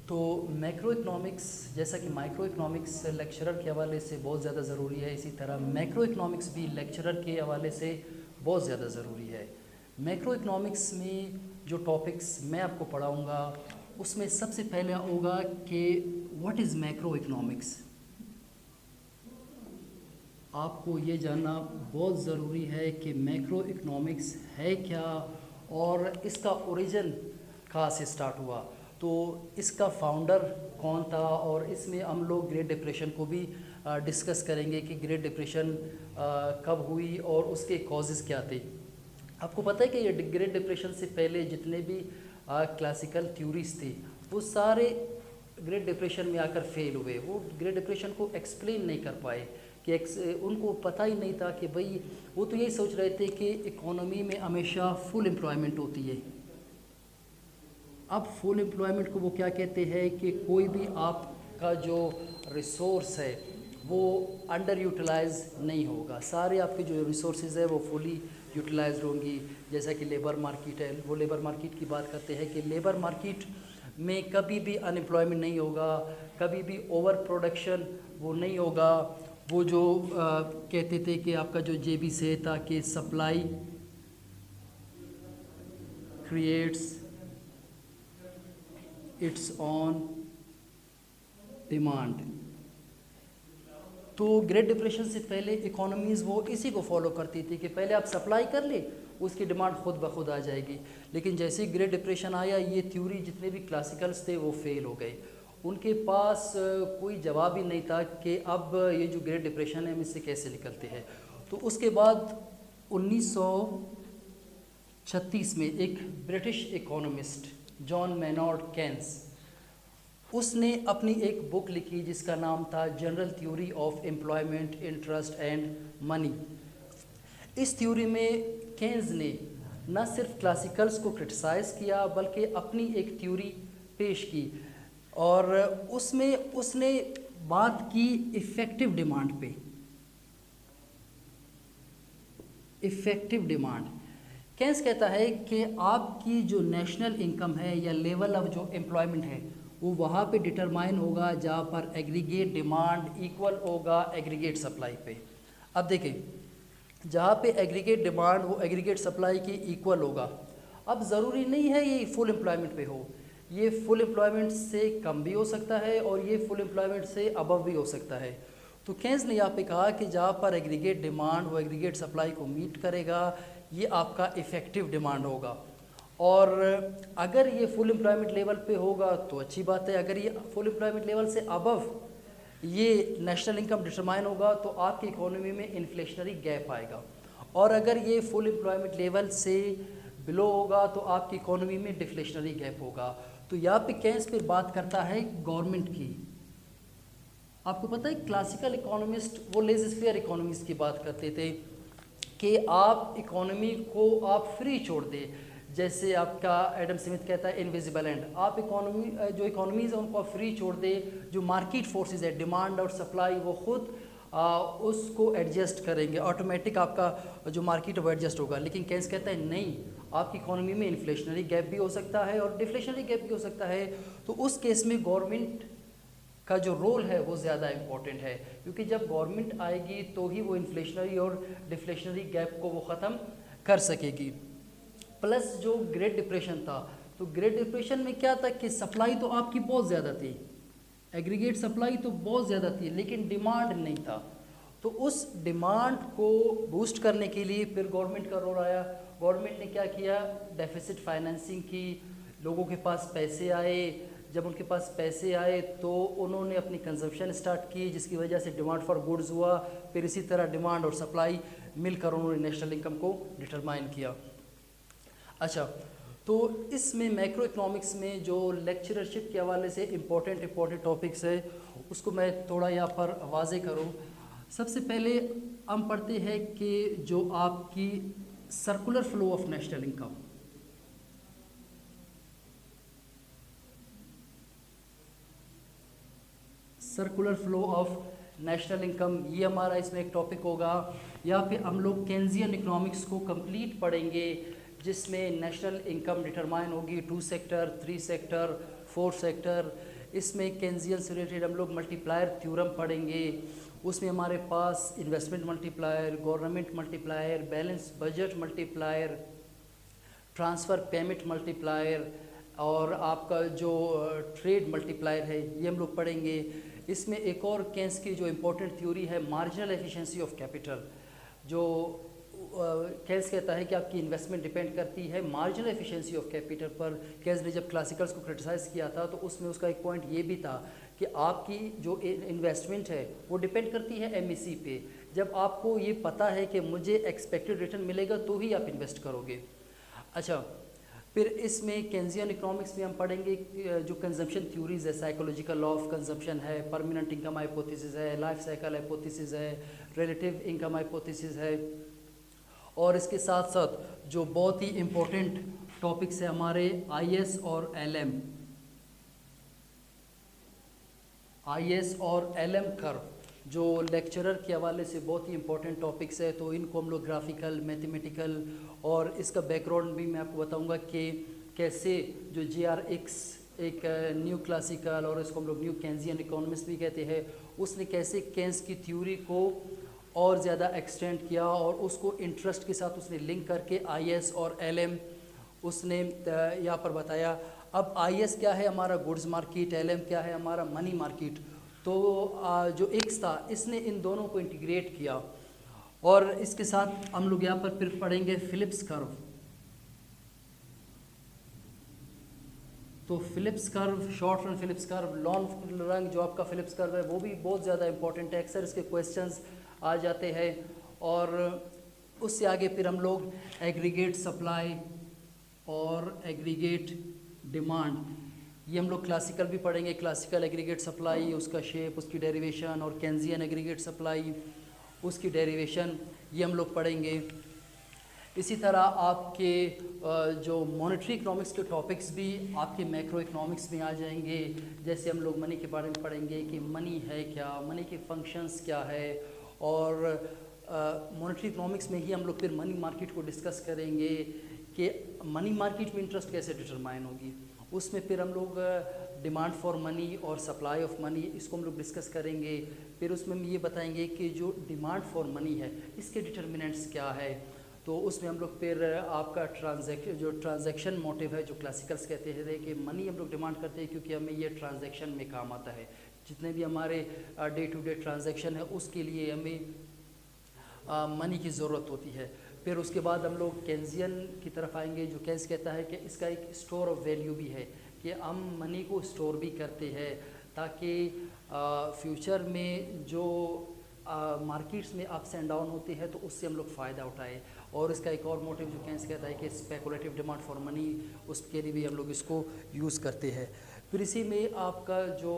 تو macro economics جیسا کہ مائکرو اکنامکس لیکچرر کے حوالے سے بہت زیادہ ضروری ہے، اسی طرح میکرو اکنامکس بھی لیکچرر کے حوالے سے بہت زیادہ ضروری ہے۔ میکرو اکنامکس میں جو ٹاپکس میں آپ کو پڑھاؤں گا اس میں سب سے پہلے ہوگا کہ واٹ از میکرو اکنامکس۔ آپ کو یہ جاننا بہت ضروری ہے کہ میکرو اکنامکس ہے کیا اور اس کا اوریجن کہاں سے سٹارٹ ہوا، تو اس کا فاؤنڈر کون تھا، اور اس میں ہم لوگ گریٹ ڈپریشن کو بھی ڈسکس کریں گے کہ گریٹ ڈپریشن کب ہوئی اور اس کے کازز کیا تھے۔ آپ کو پتہ ہے کہ یہ گریٹ ڈپریشن سے پہلے جتنے بھی کلاسیکل تھیوریز تھے وہ سارے گریٹ ڈپریشن میں آ کر فیل ہوئے، وہ گریٹ ڈپریشن کو ایکسپلین نہیں کر پائے کہ ان کو پتہ ہی نہیں تھا کہ بھئی وہ تو یہی سوچ رہے تھے کہ اکانومی میں ہمیشہ فل امپلائمنٹ ہوتی ہے۔ اب فل امپلائمنٹ کو وہ کیا کہتے ہیں کہ کوئی بھی آپ کا جو ریسورس ہے وہ انڈر یوٹیلائز نہیں ہوگا، سارے آپ کے جو ریسورسز ہے وہ فلی یوٹیلائزڈ ہوں گی۔ جیسا کہ لیبر مارکیٹ ہے، وہ لیبر مارکیٹ کی بات کرتے ہیں کہ لیبر مارکیٹ میں کبھی بھی ان امپلائمنٹ نہیں ہوگا، کبھی بھی اوور پروڈکشن وہ نہیں ہوگا۔ وہ جو کہتے تھے کہ آپ کا جو جے بی سے تھا کہ supply creates its own demand, تو گریٹ ڈپریشن سے پہلے اکانومیز وہ اسی کو فالو کرتی تھی کہ پہلے آپ سپلائی کر لیں اس کی ڈیمانڈ خود بخود آ جائے گی۔ لیکن جیسے ہی گریٹ ڈپریشن آیا یہ تھیوری جتنے بھی کلاسیکلس تھے وہ فیل ہو گئے، ان کے پاس کوئی جواب ہی نہیں تھا کہ اب یہ جو گریٹ ڈپریشن ہے ہم اس سے کیسے نکلتے ہیں۔ تو اس کے بعد 1936 میں ایک British economist John Maynard Keynes, اس نے اپنی ایک بک لکھی جس کا نام تھا general theory of employment interest and money. اس تھیوری میں کینز نے نہ صرف کلاسیکلز کو کرٹیسائز کیا بلکہ اپنی ایک تھیوری پیش کی، اور اس میں اس نے بات کی افیکٹو ڈیمانڈ پہ۔ افیکٹو ڈیمانڈ، کینز کہتا ہے کہ آپ کی جو نیشنل انکم ہے یا لیول آف جو امپلائمنٹ ہے وہ وہاں پہ ڈٹرمائن ہوگا جہاں پر ایگریگیٹ ڈیمانڈ ایکول ہوگا ایگریگیٹ سپلائی پہ۔ اب دیکھیں جہاں پہ ایگریگیٹ ڈیمانڈ وہ ایگریگیٹ سپلائی کی ایکول ہوگا، اب ضروری نہیں ہے یہ فل امپلائمنٹ پہ ہو، یہ فل امپلائمنٹ سے کم بھی ہو سکتا ہے اور یہ فل امپلائمنٹ سے ابو بھی ہو سکتا ہے۔ تو کینز نے یہاں پہ کہا کہ جہاں پر ایگریگیٹ ڈیمانڈ وہ ایگریگیٹ سپلائی کو میٹ کرے گا یہ آپ کا افیکٹو ڈیمانڈ ہوگا، اور اگر یہ فل امپلائمنٹ لیول پہ ہوگا تو اچھی بات ہے، اگر یہ فل امپلائمنٹ لیول سے ابو یہ نیشنل انکم ڈٹرمائن ہوگا تو آپ کی اکانومی میں انفلیشنری گیپ آئے گا، اور اگر یہ فل امپلائمنٹ لیول سے بلو ہوگا تو آپ کی اکانومی میں ڈفلیشنری گیپ ہوگا۔ تو یہاں پہ کینز پہ بات کرتا ہے گورنمنٹ کی۔ آپ کو پتہ ہے کلاسیکل اکانومسٹ وہ لیزی فیئر اکانومیز کی بات کرتے تھے کہ آپ اکانومی کو آپ فری چھوڑ دیں، جیسے آپ کا ایڈم سمتھ کہتا ہے انویزیبل اینڈ، آپ جو اکانومیز ہیں ان کو آپ فری چھوڑ دیں، جو مارکیٹ فورسز ہے ڈیمانڈ اور سپلائی وہ خود اس کو ایڈجسٹ کریں گے، آٹومیٹک آپ کا جو مارکیٹ ہے وہ ایڈجسٹ ہوگا۔ لیکن کینز کہتا ہے نہیں، آپ کی اکانومی میں انفلیشنری گیپ بھی ہو سکتا ہے اور ڈفلیشنری گیپ بھی ہو سکتا ہے، تو اس کیس میں گورنمنٹ کا جو رول ہے وہ زیادہ امپورٹنٹ ہے، کیونکہ جب گورنمنٹ آئے گی تو ہی وہ انفلیشنری اور ڈفلیشنری گیپ کو وہ ختم کر سکے گی۔ پلس جو گریٹ ڈپریشن تھا تو گریٹ ڈپریشن میں کیا تھا کہ سپلائی تو آپ کی بہت زیادہ تھی، ایگریگیٹ سپلائی تو بہت زیادہ تھی لیکن ڈیمانڈ نہیں تھا، تو اس ڈیمانڈ کو بوسٹ کرنے کے لیے پھر گورنمنٹ کا رول آیا۔ گورنمنٹ نے کیا کیا، ڈیفیسٹ فائنینسنگ کی، لوگوں کے پاس پیسے آئے، جب ان کے پاس پیسے آئے تو انہوں نے اپنی کنزمپشن سٹارٹ کی جس کی وجہ سے ڈیمانڈ فار گوڈز ہوا، پھر اسی طرح ڈیمانڈ اور سپلائی مل کر انہوں نے نیشنل انکم کو ڈٹرمائن کیا۔ اچھا، تو اس میں میکرو اکنامکس میں جو لیکچررشپ کے حوالے سے امپورٹنٹ ٹاپکس ہے اس کو میں تھوڑا یہاں پر واضح کروں۔ سب سے پہلے ہم پڑھتے ہیں کہ جو آپ کی circular flow of national income, circular flow of national income یہ ہمارا اس میں ایک ٹاپک ہوگا۔ یہاں پہ ہم لوگ کینزین اکنامکس کو کمپلیٹ پڑھیں گے جس میں نیشنل انکم ڈٹرمائن ہوگی 2 سیکٹر 3 سیکٹر 4 سیکٹر، اس میں کینزین سے ریلیٹڈ ہم لوگ ملٹی پلائر تھیورم پڑھیں گے. اس میں ہمارے پاس investment multiplier, government multiplier, balance budget multiplier, transfer payment multiplier اور آپ کا جو ٹریڈ ملٹی پلائر ہے یہ ہم لوگ پڑھیں گے. اس میں ایک اور کینس کی جو امپورٹنٹ تھیوری ہے مارجنل ایفیشنسی آف کیپٹل، جو کینس کہتا ہے کہ آپ کی انویسٹمنٹ ڈپینڈ کرتی ہے مارجنل ایفیشنسی آف کیپٹل پر. کینس نے جب کلاسیکلس کو کرٹیسائز کیا تھا تو اس میں اس کا ایک پوائنٹ یہ بھی تھا کہ آپ کی جو انویسٹمنٹ ہے وہ ڈپینڈ کرتی ہے ایم ای سی پہ. جب آپ کو یہ پتہ ہے کہ مجھے ایکسپیکٹڈ ریٹرن ملے گا تو ہی آپ انویسٹ کرو گے. اچھا، پھر اس میں کینزین اکنامکس میں ہم پڑھیں گے جو کنزمپشن تھیوریز ہے، سائیکولوجیکل لا آف کنزمپشن ہے، پرماننٹ انکم ہائپوتھیسس ہے، لائف سائیکل ہائپوتھیسس ہے، ریلیٹیو انکم ہائپوتھیسس ہے. اور اس کے ساتھ ساتھ جو بہت ہی امپورٹنٹ ٹاپکس ہیں ہمارے آئی ایس اور ایل ایم، آئی ایس اور ایل ایم کرو جو لیکچرر کے حوالے سے بہت ہی امپورٹنٹ ٹاپکس ہے. تو ان کو ہم لوگ گرافیکل، میتھمیٹیکل اور اس کا بیک گراؤنڈ بھی میں آپ کو بتاؤں گا کہ کیسے جو جے آر ایکس ایک نیو کلاسیکل اور اس کو ہم لوگ نیو کینزین اکانومسٹ بھی کہتے ہیں، اس نے کیسے کینس کی تھیوری کو اور زیادہ ایکسٹینڈ کیا اور اس کو انٹرسٹ کے ساتھ اس نے لنک کر کے آئی ایس اور ایل ایم اس نے یہاں پر بتایا. اب آئی ایس کیا ہے ہمارا گڈز مارکیٹ، ایل ایم کیا ہے ہمارا منی مارکیٹ. تو جو ایکس تھا اس نے ان دونوں کو انٹیگریٹ کیا. اور اس کے ساتھ ہم لوگ یہاں پر پھر پڑھیں گے فلپس کرو. تو فلپس کرو، شارٹ رن فلپس کرو، لانگ رن جو آپ کا فلپس کرو ہے وہ بھی بہت زیادہ امپورٹنٹ ہے. اکثر اس کے کویسچنز آ جاتے ہیں. اور اس سے آگے پھر ہم لوگ ایگریگیٹ سپلائی اور ایگریگیٹ ڈیمانڈ یہ ہم لوگ کلاسیکل بھی پڑھیں گے. کلاسیکل ایگریگیٹ سپلائی، اس کا شیپ، اس کی ڈیریویشن، اور کینزین ایگریگیٹ سپلائی اس کی ڈیریویشن یہ ہم لوگ پڑھیں گے. اسی طرح آپ کے جو مانیٹری اکنامکس کے ٹاپکس بھی آپ کے میکرو اکنامکس میں آ جائیں گے. جیسے ہم لوگ منی کے بارے میں پڑھیں گے کہ منی ہے کیا، منی کے فنکشنز کیا ہے. اور مانیٹری اکنامکس میں ہی ہم لوگ پھر منی مارکیٹ کو ڈسکس کریں گے کہ منی مارکیٹ میں انٹرسٹ کیسے ڈٹرمائن ہوگی. اس میں پھر ہم لوگ ڈیمانڈ فار منی اور سپلائی آف منی اس کو ہم لوگ ڈسکس کریں گے. پھر اس میں ہم یہ بتائیں گے کہ جو ڈیمانڈ فار منی ہے اس کے ڈٹرمننٹس کیا ہے. تو اس میں ہم لوگ پھر آپ کا ٹرانزیکشن موٹیو ہے جو کلاسیکلس کہتے ہیں کہ منی ہم لوگ ڈیمانڈ کرتے ہیں کیونکہ ہمیں یہ ٹرانزیکشن میں کام آتا ہے. جتنے بھی ہمارے ڈے ٹو ڈے ٹرانزیکشن ہے اس کے لیے ہمیں منی کی ضرورت ہوتی ہے. پھر اس کے بعد ہم لوگ کینزین کی طرف آئیں گے جو کینز کہتا ہے کہ اس کا ایک اسٹور آف ویلیو بھی ہے کہ ہم منی کو اسٹور بھی کرتے ہیں تاکہ فیوچر میں جو مارکیٹس میں اپس اینڈ ڈاؤن ہوتے ہیں تو اس سے ہم لوگ فائدہ اٹھائیں. اور اس کا ایک اور موٹیو جو کینز کہتا ہے کہ اسپیکولیٹو ڈیمانڈ فار منی اس کے لیے بھی ہم لوگ اس کو یوز کرتے ہیں. پھر اسی میں آپ کا جو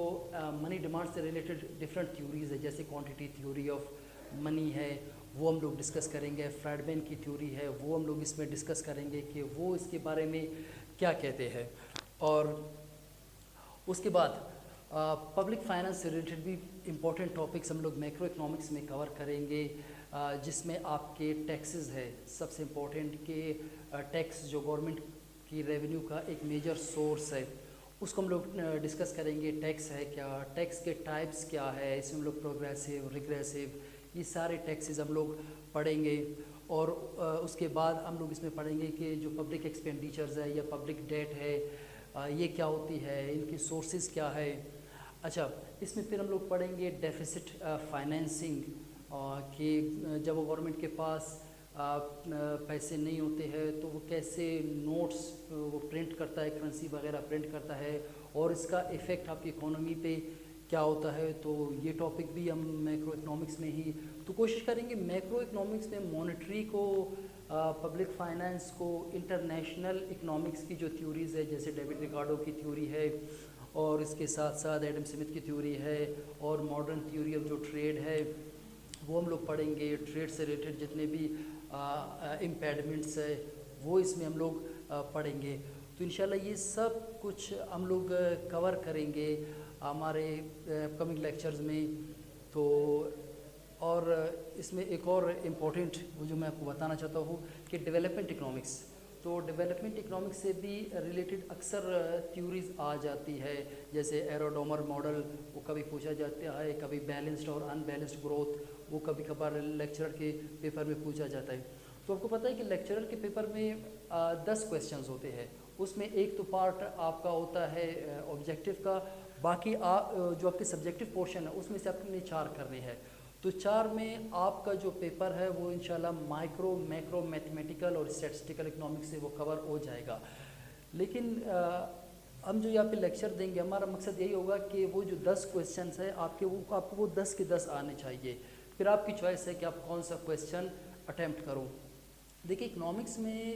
منی ڈیمانڈ سے ریلیٹڈ ڈفرینٹ تھیوریز ہے جیسے کوانٹٹی تھیوری آف منی ہے وہ ہم لوگ ڈسکس کریں گے. فریڈمین کی تھیوری ہے وہ ہم لوگ اس میں ڈسکس کریں گے کہ وہ اس کے بارے میں کیا کہتے ہیں. اور اس کے بعد پبلک فائنانس سے ریلیٹڈ بھی امپورٹنٹ ٹاپکس ہم لوگ میکرو اکنامکس میں کور کریں گے جس میں آپ کے ٹیکسز ہے سب سے امپورٹنٹ کہ ٹیکس جو گورنمنٹ کی ریونیو کا ایک میجر سورس ہے اس کو ہم لوگ ڈسکس کریں گے. ٹیکس ہے کیا، ٹیکس کے ٹائپس کیا ہے، اس میں ہم لوگ پروگریسو، ریگریسو یہ سارے ٹیکسز ہم لوگ پڑھیں گے. اور اس کے بعد ہم لوگ اس میں پڑھیں گے کہ جو پبلک ایکسپینڈیچرز ہے یا پبلک ڈیٹ ہے یہ کیا ہوتی ہے، ان کی سورسز کیا ہے. اچھا، اس میں پھر ہم لوگ پڑھیں گے ڈیفیسٹ فائنینسنگ کہ جب وہ گورنمنٹ کے پاس پیسے نہیں ہوتے ہیں تو وہ کیسے نوٹس وہ پرنٹ کرتا ہے، کرنسی وغیرہ پرنٹ کرتا ہے اور اس کا ایفیکٹ آپ کی اکانومی پہ کیا ہوتا ہے. تو یہ ٹاپک بھی ہم میکرو اکنامکس میں ہی تو کوشش کریں گے میکرو اکنامکس میں مانیٹری کو، پبلک فائنانس کو، انٹرنیشنل اکنامکس کی جو تھیوریز ہے جیسے ڈیوڈ ریکارڈو کی تھیوری ہے اور اس کے ساتھ ساتھ ایڈم سمتھ کی تھیوری ہے اور ماڈرن تھیوری آف جو ٹریڈ ہے وہ ہم لوگ پڑھیں گے. ٹریڈ سے ریلیٹڈ جتنے بھی امپیڈمنٹس ہے وہ اس میں ہم لوگ پڑھیں گے. تو انشاءاللہ یہ سب کچھ ہم لوگ کور کریں گے ہمارے اپکمنگ لیکچرز میں. تو اور اس میں ایک اور امپورٹنٹ وہ جو میں آپ کو بتانا چاہتا ہوں کہ ڈیولپمنٹ اکنامکس تو ڈیولپمنٹ اکنامکس سے بھی ریلیٹڈ اکثر تھیوریز آ جاتی ہے، جیسے ایروڈومر ماڈل وہ کبھی پوچھا جاتا ہے، کبھی بیلنسڈ اور ان بیلنسڈ گروتھ وہ کبھی کبھار لیکچرر کے پیپر میں پوچھا جاتا ہے۔ تو آپ کو پتہ ہے کہ لیکچرر کے پیپر میں 10 کویسچنز ہوتے ہیں، اس میں ایک تو پارٹ آپ کا ہوتا ہے آبجیکٹیو کا، باقی جو آپ کے سبجیکٹیو پورشن ہے اس میں سے آپ نے 4 کرنے ہیں۔ تو 4 میں آپ کا جو پیپر ہے وہ انشاءاللہ مائکرو میکرو میتھمیٹیکل اور اسٹیٹسٹیکل اکنامکس سے وہ کور ہو جائے گا۔ لیکن ہم جو یہاں پہ لیکچر دیں گے ہمارا مقصد یہی ہوگا کہ وہ جو 10 کویسچنس ہیں آپ کو وہ 10 کے 10 آنے چاہیے، پھر آپ کی چوائس ہے کہ آپ کون سا کویسچن اٹیمپٹ کروں۔ دیکھیے اکنامکس میں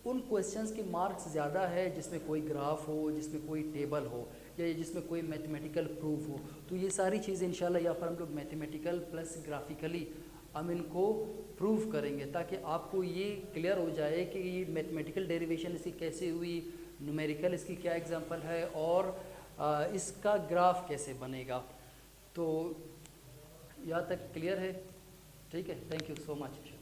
ان کویسچنس کے مارکس زیادہ ہے جس میں کوئی گراف ہو، جس میں کوئی ٹیبل ہو، یا جس میں کوئی میتھمیٹیکل پروف ہو۔ تو یہ ساری چیزیں انشاءاللہ یہاں پر ہم لوگ میتھمیٹیکل پلس گرافیکلی ہم ان کو پروف کریں گے، تاکہ آپ کو یہ کلیئر ہو جائے کہ یہ میتھمیٹیکل ڈیریویشن اس کی کیسے ہوئی، نومیریکل اس کی کیا ایگزامپل ہے، اور اس کا گراف کیسے بنے گا۔ تو یہاں تک کلیئر ہے؟ ٹھیک ہے، تھینک یو سو مچ۔